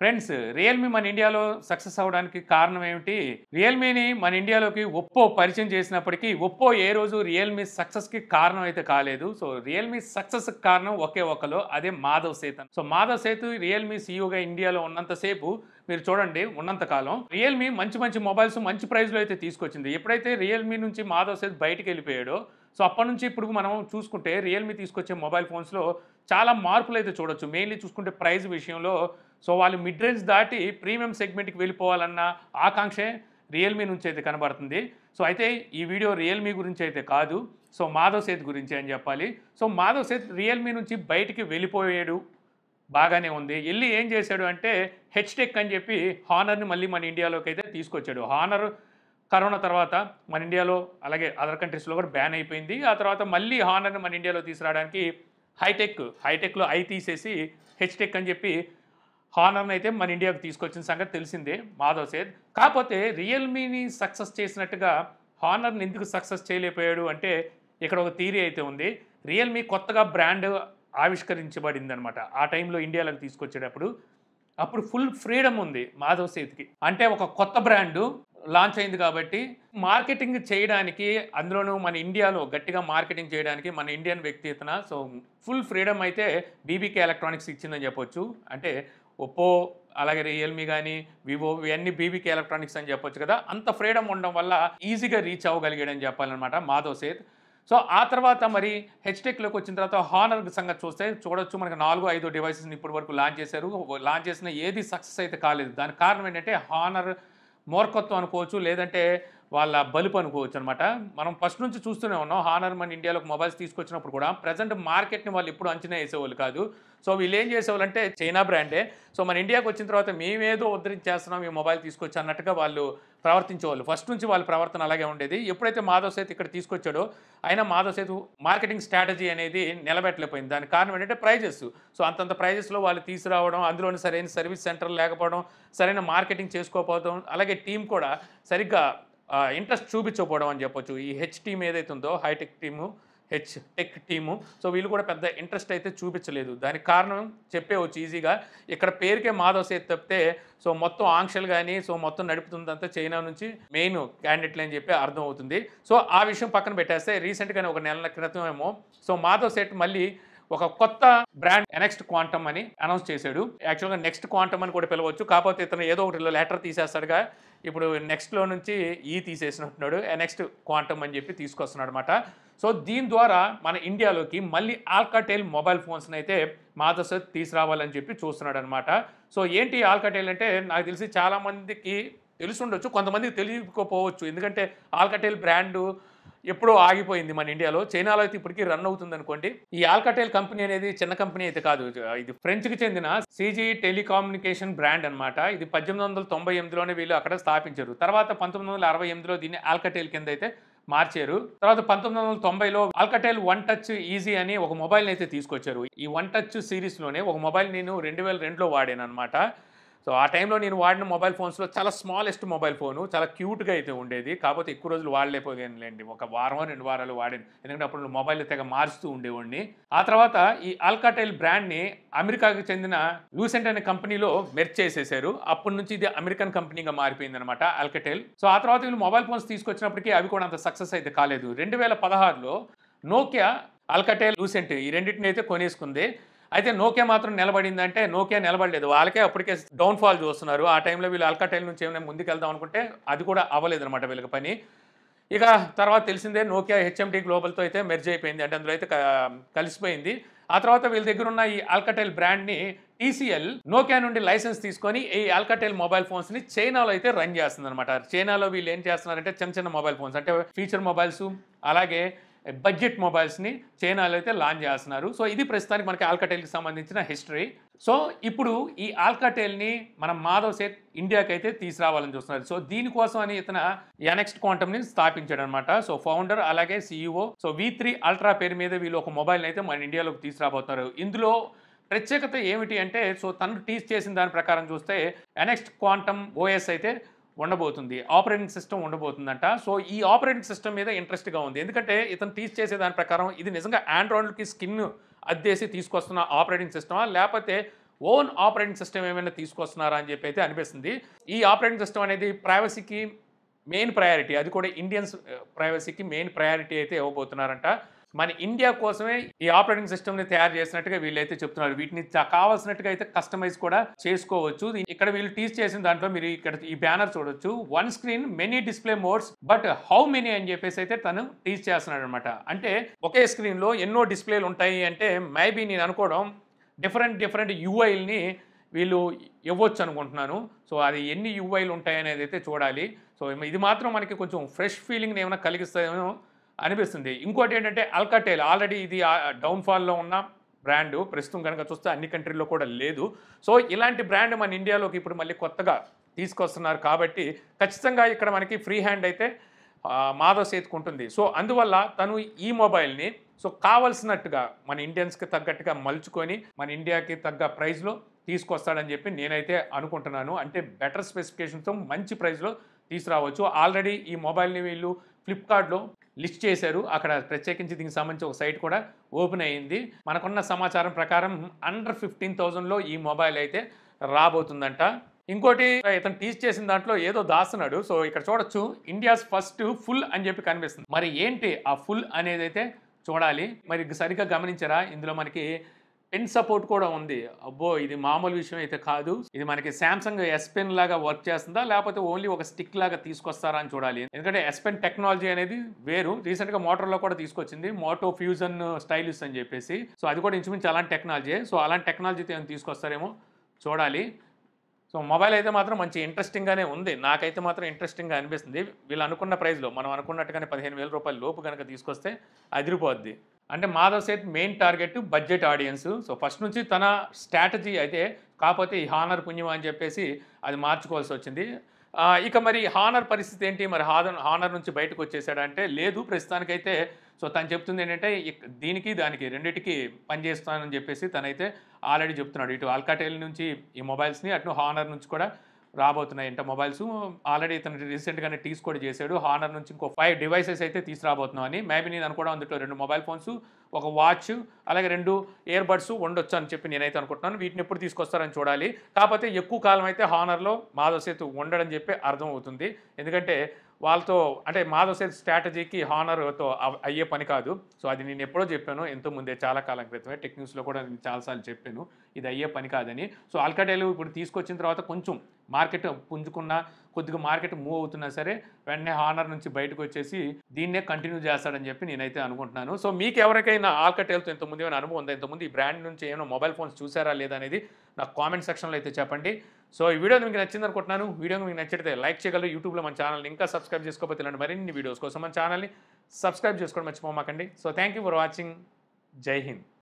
Friends, Realme మన ఇండియాలో success అవ్వడానికి కారణం ఏమిటి? రియల్‌మీని మన ఇండియాలోకి ఒప్పో పరిచయం చేసినప్పటికీ, ఒప్పో ఏ రోజు రియల్‌మీ సక్సెస్‌కి కారణం అయితే కాలేదు. సో, రియల్‌మీ సక్సెస్‌కి కారణం ఒకే ఒక్కలు, అదే మాధవ్ సేత్. సో, మాధవ్ సేత్ రియల్‌మీ సీఈఓగా ఇండియాలో ఉన్నంత సేపు మీరు చూడండి, ఉన్నంత కాలం రియల్‌మీ మంచి మంచి మొబైల్స్ మంచి ప్రైస్‌లో అయితే తీసుకొచ్చింది. ఎప్పుడైతే రియల్‌మీ నుంచి మాధవ్ సేత్ బయటికెళ్ళిపోయాడో, సో, అప్పటినుంచి ఇప్పుడు మనం చూసుకుంటే రియల్‌మీ తీసుకొచ్చే మొబైల్ ఫోన్స్‌లో చాలా మార్పులైతే చూడొచ్చు. మెయిన్‌లీ చూసుకుంటే ప్రైస్ విషయంలో సో, వాళ్ళు మిడ్ రేంజ్ దాటి ప్రీమియం సెగ్మెంట్‌కి వెళ్ళిపోవాలన్న ఆకాంక్షే రియల్‌మీ నుంచి అయితే కనబడుతుంది. సో, అయితే ఈ వీడియో రియల్‌మీ గురించి అయితే కాదు. సో, మాధవ్ సేత్ గురించి అని చెప్పాలి. సో, మాధవ్ సేత్ రియల్‌మీ నుంచి బయటికి వెళ్ళిపోయాడు. బాగానే ఉంది. ఎళ్లి ఏం చేశాడు అంటే హెచ్‌టెక్ అని చెప్పి హానర్‌ని మళ్ళీ మన ఇండియాలోకి అయితే తీసుకొచ్చాడు. హానర్ కరోనా తర్వాత మన ఇండియాలో అలాగే అదర్ కంట్రీస్‌లో కూడా బ్యాన్ అయిపోయింది. ఆ తర్వాత మళ్ళీ హానర్‌ని మన ఇండియాలో తీసుకురావడానికి హైటెక్‌లో ఐ తీసేసి హెచ్‌టెక్ అని చెప్పి హానర్‌ని అయితే మన ఇండియాకి తీసుకొచ్చిన సంగతి తెలిసిందే మాధవ్ సేత్. కాపోతే రియల్‌మీని సక్సెస్ చేసినట్టుగా హానర్‌ని ఎందుకు సక్సెస్ చేయలేకపోయాడు అంటే ఇక్కడ ఒక థియరీ అయితే ఉంది. రియల్‌మీ కొత్తగా బ్రాండ్ ఆవిష్కరించబడిందనమాట. ఆ టైంలో ఇండియాలోకి తీసుకొచ్చేటప్పుడు. అప్పుడు ఫుల్ ఫ్రీడమ్ ఉంది మాధవ్ సేత్‌కి. అంటే ఒక కొత్త బ్రాండు లాంచ్ అయింది కాబట్టి మార్కెటింగ్ చేయడానికి అందులోనూ మన ఇండియాలో గట్టిగా మార్కెటింగ్ చేయడానికి మన ఇండియన్ వ్యక్తిత్వన సో ఫుల్ ఫ్రీడమ్ అయితే బీబీకే ఎలక్ట్రానిక్స్ ఇచ్చిందని చెప్పొచ్చు. అంటే ఒప్పో అలాగే రియల్‌మీ గాని, వివో ఇవన్నీ బీబీకే ఎలక్ట్రానిక్స్ అని చెప్పొచ్చు కదా! అంత ఫ్రీడమ్ ఉండడం వల్ల ఈజీగా రీచ్ అవ్వగలిగాడని చెప్పాలనమాట మాధవ్ సేత్. సో, ఆ తర్వాత మరి హెచ్‌టెక్‌లోకి వచ్చిన తర్వాత హానర్ సంగతి చూడొచ్చు మనకు 4, 5 డివైసెస్‌ని ఇప్పటి వరకు లాంచ్ చేశారు. లాంచ్ చేసిన ఏది సక్సెస్ అయితే కాలేదు. దానికి కారణం ఏంటంటే హానర్ మూర్ఖత్వం అనుకోవచ్చు. లేదంటే వాళ్ళ బలుపు అనుకోవచ్చనమాట. మనం ఫస్ట్ నుంచి చూస్తూనే ఉన్నాం. హానర్ మన ఇండియాలోకి మొబైల్స్ తీసుకొచ్చినప్పుడు కూడా ప్రెజెంట్ మార్కెట్‌ని వాళ్ళు ఎప్పుడు అంచనా ఏసేవాళ్ళు కాదు. సో, వీళ్ళేం చేసేవాళ్ళంటే చైనా బ్రాండే. సో, మన ఇండియాకి వచ్చిన తర్వాత మేమేదో ఉద్ధరించేస్తున్నాం ఈ మొబైల్ తీసుకొచ్చి అన్నట్టుగా వాళ్ళు ప్రవర్తించేవాళ్ళు. ఫస్ట్ నుంచి వాళ్ళ ప్రవర్తన అలాగే ఉండేది. ఎప్పుడైతే మాధవ్ సేత్ ఇక్కడ తీసుకొచ్చాడో, అయినా మాధవ్ సేత్ మార్కెటింగ్ స్ట్రాటజీ అనేది నిలబెట్టలేకపోయింది. దానికి కారణం ఏంటంటే ప్రైజెస్. సో, అంతంత ప్రైజెస్‌లో వాళ్ళు తీసుకురావడం, అందులోని సరైన సర్వీస్ సెంటర్లు లేకపోవడం, సరైన మార్కెటింగ్ చేసుకోకపోవడం, అలాగే టీమ్ కూడా సరిగ్గా ఇంట్రెస్ట్ చూపించకపోవడం అని చెప్పొచ్చు. ఈ హెచ్ టీమ్ ఏదైతే ఉందో hitech team, H tech team. So, వీళ్ళు కూడా పెద్ద ఇంట్రెస్ట్ అయితే చూపించలేదు. దానికి కారణం చెప్పేయవచ్చు ఈజీగా. ఇక్కడ పేరుకే మాధవ్ సేత్ తప్పితే సో, మొత్తం ఆంక్షలు గాని, సో, మొత్తం నడుపుతుందంతా చైనా నుంచి మెయిన్ క్యాండిడేట్‌లే అని చెప్పి అర్థమవుతుంది. సో, ఆ విషయం పక్కన పెట్టేస్తే రీసెంట్‌గానే ఒక నెలల క్రితమేమో సో, మాధవ్ సేత్ మళ్ళీ ఒక కొత్త బ్రాండ్ ఎనెక్స్ట్ క్వాంటమ్ అని అనౌన్స్ చేశాడు. యాక్చువల్‌గా నెక్స్ట్ క్వాంటమ్ అని కూడా పిలవచ్చు. కాకపోతే ఇతను ఏదో ఒకటి లెటర్ తీసేస్తాడుగా. ఇప్పుడు నెక్స్ట్‌లో నుంచి ఈ తీసేసినట్టున్నాడు. ఎనెక్స్ట్ క్వాంటమ్ అని చెప్పి తీసుకొస్తున్నాడనమాట. సో, దీని ద్వారా మన ఇండియాలోకి మళ్ళీ ఆల్కాటెల్ మొబైల్ ఫోన్స్‌నైతే మాధవ్ సేత్ తీసుకురావాలని చెప్పి చూస్తున్నాడనమాట. సో, ఏంటి ఆల్కాటెల్ అంటే నాకు తెలిసి చాలామందికి తెలిసుండొచ్చు. కొంతమందికి తెలియకపోవచ్చు. ఎందుకంటే ఆల్కాటెల్ బ్రాండు ఎప్పుడో ఆగిపోయింది మన ఇండియాలో. చైనాలో అయితే ఇప్పటికి రన్ అవుతుందనుకోండి. ఈ ఆల్కాటెల్ కంపెనీ అనేది చిన్న కంపెనీ అయితే కాదు. ఇది ఫ్రెంచ్‌కి చెందిన సీజీ టెలికమ్యూనికేషన్ బ్రాండ్ అనమాట. ఇది 1898లోనే వీళ్ళు అక్కడ స్థాపించారు. తర్వాత 1968లో దీన్ని ఆల్కాటెల్ కింద అయితే మార్చారు. తర్వాత 1990లో ఆల్కాటెల్ వన్ టచ్ ఈజీ అని ఒక మొబైల్‌ని అయితే తీసుకొచ్చారు. ఈ వన్ టచ్ సిరీస్‌లోనే ఒక మొబైల్ నేను 2002లో వాడాననమాట. సో, ఆ టైంలో నేను వాడిన మొబైల్ ఫోన్స్‌లో చాలా స్మాలెస్ట్ మొబైల్ ఫోను. చాలా క్యూట్‌గా అయితే ఉండేది. కాపోతే ఎక్కువ రోజులు వాడలేకపోయానులెండి. ఒక వారమో, 2 వారాలు వాడాను. ఎందుకంటే అప్పుడు మొబైల్ తెగ మారుస్తూ ఉండేవాడిని. ఆ తర్వాత ఈ ఆల్కాటెల్ బ్రాండ్‌ని అమెరికాకి చెందిన లూసెంట్ అనే కంపెనీలో మెర్జ్ చేసేసారు. అప్పటి నుంచి ఇది అమెరికన్ కంపెనీగా మారిపోయిందనమాట ఆల్కాటెల్. సో, ఆ తర్వాత వీళ్ళు మొబైల్ ఫోన్స్ తీసుకొచ్చినప్పటికీ అవి కూడా అంత సక్సెస్ అయితే కాలేదు. 2016లో నోకియా, ఆల్కాటెల్, లూసెంట్ ఈ రెండిటిని అయితే కొనేసుకుంది. అయితే నోకియా మాత్రం నిలబడిందంటే నోకియా నిలబడలేదు. వాళ్ళకే అప్పటికే డౌన్‌ఫాల్ చూస్తున్నారు. ఆ టైంలో వీళ్ళు ఆల్కాటెల్ నుంచి ఏమైనా ముందుకెళ్దాం అనుకుంటే అది కూడా అవ్వలేదనమాట వీళ్ళకి పని. ఇక తర్వాత తెలిసిందే నోకియా హెచ్ఎండీ గ్లోబల్‌తో అయితే మెర్జ్ అయిపోయింది. అంటే అందులో అయితే కలిసిపోయింది. ఆ తర్వాత వీళ్ళ దగ్గరున్న ఈ ఆల్కాటెల్ బ్రాండ్‌ని టీసీఎల్ నోకియా నుండి లైసెన్స్ తీసుకొని ఈ ఆల్కాటెల్ మొబైల్ ఫోన్స్‌ని చైనాలో అయితే రన్ చేస్తుందనమాట. చైనాలో వీళ్ళు ఏం చేస్తున్నారంటే చిన్న చిన్న మొబైల్ ఫోన్స్ అంటే ఫీచర్ మొబైల్సు అలాగే బడ్జెట్ మొబైల్స్‌ని చైనాలో అయితే లాంచ్ చేస్తున్నారు. సో, ఇది ప్రస్తుతానికి మనకి ఆల్కాటెల్‌కి సంబంధించిన హిస్టరీ. సో, ఇప్పుడు ఈ ఆల్కాటెల్‌ని మన మాధవ్ సేత్ ఇండియాకైతే తీసుకురావాలని చూస్తున్నారు. సో, దీనికోసం అని ఇతను ఎనెక్స్ట్ క్వాంటమ్‌ని స్థాపించాడనమాట. సో, ఫౌండర్ అలాగే సీఈఓ. సో, V3 అల్ట్రా పేరు మీద వీళ్ళు ఒక మొబైల్‌ని అయితే మన ఇండియాలోకి తీసుకురాబోతున్నారు. ఇందులో ప్రత్యేకత ఏమిటి అంటే సో, తను టీజ్ చేసిన దాని ప్రకారం చూస్తే ఎనెక్స్ట్ క్వాంటమ్ ఓఎస్ అయితే ఉండబోతుంది. ఆపరేటింగ్ సిస్టమ్ ఉండబోతుందంట. సో, ఈ ఆపరేటింగ్ సిస్టమ్ మీద ఇంట్రెస్ట్‌గా ఉంది. ఎందుకంటే ఇతను టీచ్ చేసే దాని ప్రకారం ఇది నిజంగా ఆండ్రాయిడ్‌కి స్కిన్ అద్దేసి తీసుకొస్తున్న ఆపరేటింగ్ సిస్టమా? లేపోతే ఓన్ ఆపరేటింగ్ సిస్టమ్ ఏమైనా తీసుకొస్తున్నారా అని చెప్పి అయితే అనిపిస్తుంది. ఈ ఆపరేటింగ్ సిస్టమ్ అనేది ప్రైవసీకి మెయిన్ ప్రయారిటీ, అది కూడా ఇండియన్స్ ప్రైవసీకి మెయిన్ ప్రయారిటీ అయితే ఇవ్వబోతున్నారంట. మన ఇండియా కోసమే ఈ ఆపరేటింగ్ సిస్టమ్ని తయారు చేసినట్టుగా వీళ్ళైతే చెప్తున్నారు. వీటిని కావాల్సినట్టుగా అయితే కస్టమైజ్ కూడా చేసుకోవచ్చు. ఇక్కడ వీళ్ళు టీచ్ చేసిన దాంట్లో మీరు ఇక్కడ ఈ బ్యానర్ చూడొచ్చు. One screen many display modes but how many అని చెప్పేసి అయితే తను టీచ్ చేస్తున్నాడు అనమాట. అంటే ఒకే స్క్రీన్లో ఎన్నో డిస్ప్లేలు ఉంటాయి అంటే మేబీ నేను అనుకోవడం డిఫరెంట్ యూఐల్ని వీళ్ళు ఇవ్వచ్చు అనుకుంటున్నాను. సో అది ఎన్ని యూఐలు ఉంటాయనేది అయితే చూడాలి. సో ఇది మాత్రం మనకి కొంచెం ఫ్రెష్ ఫీలింగ్ని ఏమైనా కలిగిస్తాయేమో అనిపిస్తుంది. ఇంకోటి ఏంటంటే అల్కాటెల్ ఆల్రెడీ ఇది డౌన్ఫాల్లో ఉన్న బ్రాండు, ప్రస్తుతం కనుక చూస్తే అన్ని కంట్రీల్లో కూడా లేదు. సో ఇలాంటి బ్రాండ్ మన ఇండియాలోకి ఇప్పుడు మళ్ళీ కొత్తగా తీసుకొస్తున్నారు కాబట్టి ఖచ్చితంగా ఇక్కడ మనకి ఫ్రీ హ్యాండ్ అయితే మాధవ్ సేత్కు ఉంటుంది. సో అందువల్ల తను ఈ మొబైల్ని సో కావాల్సినట్టుగా మన ఇండియన్స్కి తగ్గట్టుగా మలుచుకొని మన ఇండియాకి తగ్గ ప్రైస్లో తీసుకొస్తాడని చెప్పి నేనైతే అనుకుంటున్నాను. అంటే బెటర్ స్పెసిఫికేషన్తో మంచి ప్రైస్లో తీసుకురావచ్చు. ఆల్రెడీ ఈ మొబైల్ని వీళ్ళు ఫ్లిప్కార్ట్లో లిస్ట్ చేశారు. అక్కడ ప్రత్యేకించి దీనికి సంబంధించి ఒక సైట్ కూడా ఓపెన్ అయ్యింది. మనకున్న సమాచారం ప్రకారం అండర్ 15,000లో ఈ మొబైల్ అయితే రాబోతుందంట. ఇంకోటి ఇతను టీచ్ చేసిన దాంట్లో ఏదో దాస్తున్నాడు. సో ఇక్కడ చూడొచ్చు ఇండియాస్ ఫస్ట్ ఫుల్ అని చెప్పి కనిపిస్తుంది. మరి ఏంటి ఆ ఫుల్ అనేది అయితే చూడాలి. మరి సరిగ్గా గమనించారా, ఇందులో మనకి పెన్ సపోర్ట్ కూడా ఉంది. అబ్బో, ఇది మామూలు విషయం అయితే కాదు. ఇది మనకి శాంసంగ్ ఎస్ పెన్ లాగా వర్క్ చేస్తుందా లేకపోతే ఓన్లీ ఒక స్టిక్ లాగా తీసుకొస్తారా అని చూడాలి. ఎందుకంటే ఎస్ పెన్ టెక్నాలజీ అనేది వేరు. రీసెంట్గా మోటోలో కూడా తీసుకొచ్చింది, మోటో ఫ్యూజన్ స్టైలిస్ అని చెప్పేసి. సో అది కూడా ఇంచుమించు అలాంటి టెక్నాలజీ. సో అలాంటి టెక్నాలజీతో ఏమైనా తీసుకొస్తారేమో చూడాలి. సో మొబైల్ అయితే మాత్రం మంచి ఇంట్రెస్టింగ్గానే ఉంది. నాకైతే మాత్రం ఇంట్రెస్టింగ్గా అనిపిస్తుంది. వీళ్ళు అనుకున్న ప్రైస్లో మనం అనుకున్నట్టుగానే 15,000 రూపాయల లోపు కనుక తీసుకొస్తే అదిరిపోద్ది. అంటే Madhav Seth main target budget audience. So first నుంచి తన స్ట్రాటజీ అయితే, కాకపోతే ఈ హానర్ పుణ్యం అని చెప్పేసి అది మార్చుకోవాల్సి వచ్చింది. ఇక మరి హానర్ పరిస్థితి ఏంటి? మరి హానర్ నుంచి బయటకు వచ్చేసాడంటే లేదు, ప్రస్తుతానికైతే. సో తను చెప్తుంది ఏంటంటే దీనికి దానికి రెండింటికి పనిచేస్తానని చెప్పేసి తనైతే ఆల్రెడీ చెప్తున్నాడు. ఇటు ఆల్కాటెల్ నుంచి ఈ మొబైల్స్ని, అటు హానర్ నుంచి కూడా రాబోతున్నాయంట మొబైల్స్. ఆల్రెడీ ఇతను రీసెంట్గానే టీస్ కూడా చేశాడు. హానర్ నుంచి ఇంకో 5 డివైసెస్ అయితే తీసుకురాబోతున్నాం అని. మేబీ నేను అనుకోవడం అందులో 2 మొబైల్ ఫోన్స్, ఒక వాచ్, అలాగే 2 ఇయర్ బడ్స్ ఉండొచ్చు అని చెప్పి నేనైతే అనుకుంటున్నాను. వీటిని ఎప్పుడు తీసుకొస్తారని చూడాలి. కాకపోతే ఎక్కువ కాలం అయితే హానర్లో మాధవ్ సేత్ ఉండడని చెప్పి అర్థం అవుతుంది. ఎందుకంటే వాళ్ళతో అంటే మాధవ్ సేత్ స్ట్రాటజీకి హానర్తో అయ్యే పని కాదు. సో అది నేను ఎప్పుడో చెప్పాను, ఎంతో ముందే, చాలా కాలం క్రితమే టెక్ న్యూస్లో కూడా నేను చాలాసార్లు చెప్పాను ఇది అయ్యే పని కాదని. సో ఆల్కాటెల్ ఇప్పుడు తీసుకొచ్చిన తర్వాత కొంచెం మార్కెట్ పుంజుకున్నా, కొద్దిగా మార్కెట్ మూవ్ అవుతున్నా సరే వెంటనే హానర్ నుంచి బయటకు వచ్చేసి దీన్నే కంటిన్యూ చేస్తాడని చెప్పి నేనైతే అనుకుంటున్నాను. సో మీకు ఎవరికైనా ఆల్కాటెల్తో ఇంతకుముందు ఏమైనా అనుభవం ఉందా? ఇంతకుముందు ఈ బ్రాండ్ నుంచి ఏమైనా మొబైల్ ఫోన్స్ చూసారా లేదా అనేది నాకు కామెంట్ సెక్షన్లో అయితే చెప్పండి. సో ఈ వీడియో మీకు నచ్చింది అనుకుంటున్నాను. వీడియో మీకు నచ్చితే లైక్ చేయగలరు. యూట్యూబ్లో మన ఛానల్ని ఇంకా సబ్స్క్రైబ్ చేసుకోకపోతే ఇలాంటి మరిన్ని వీడియోస్ కోసం మన ఛానల్ని సబ్స్క్రైబ్ చేసుకోవడం మర్చిపోమాకండి. So thank you for watching. Jai Hind.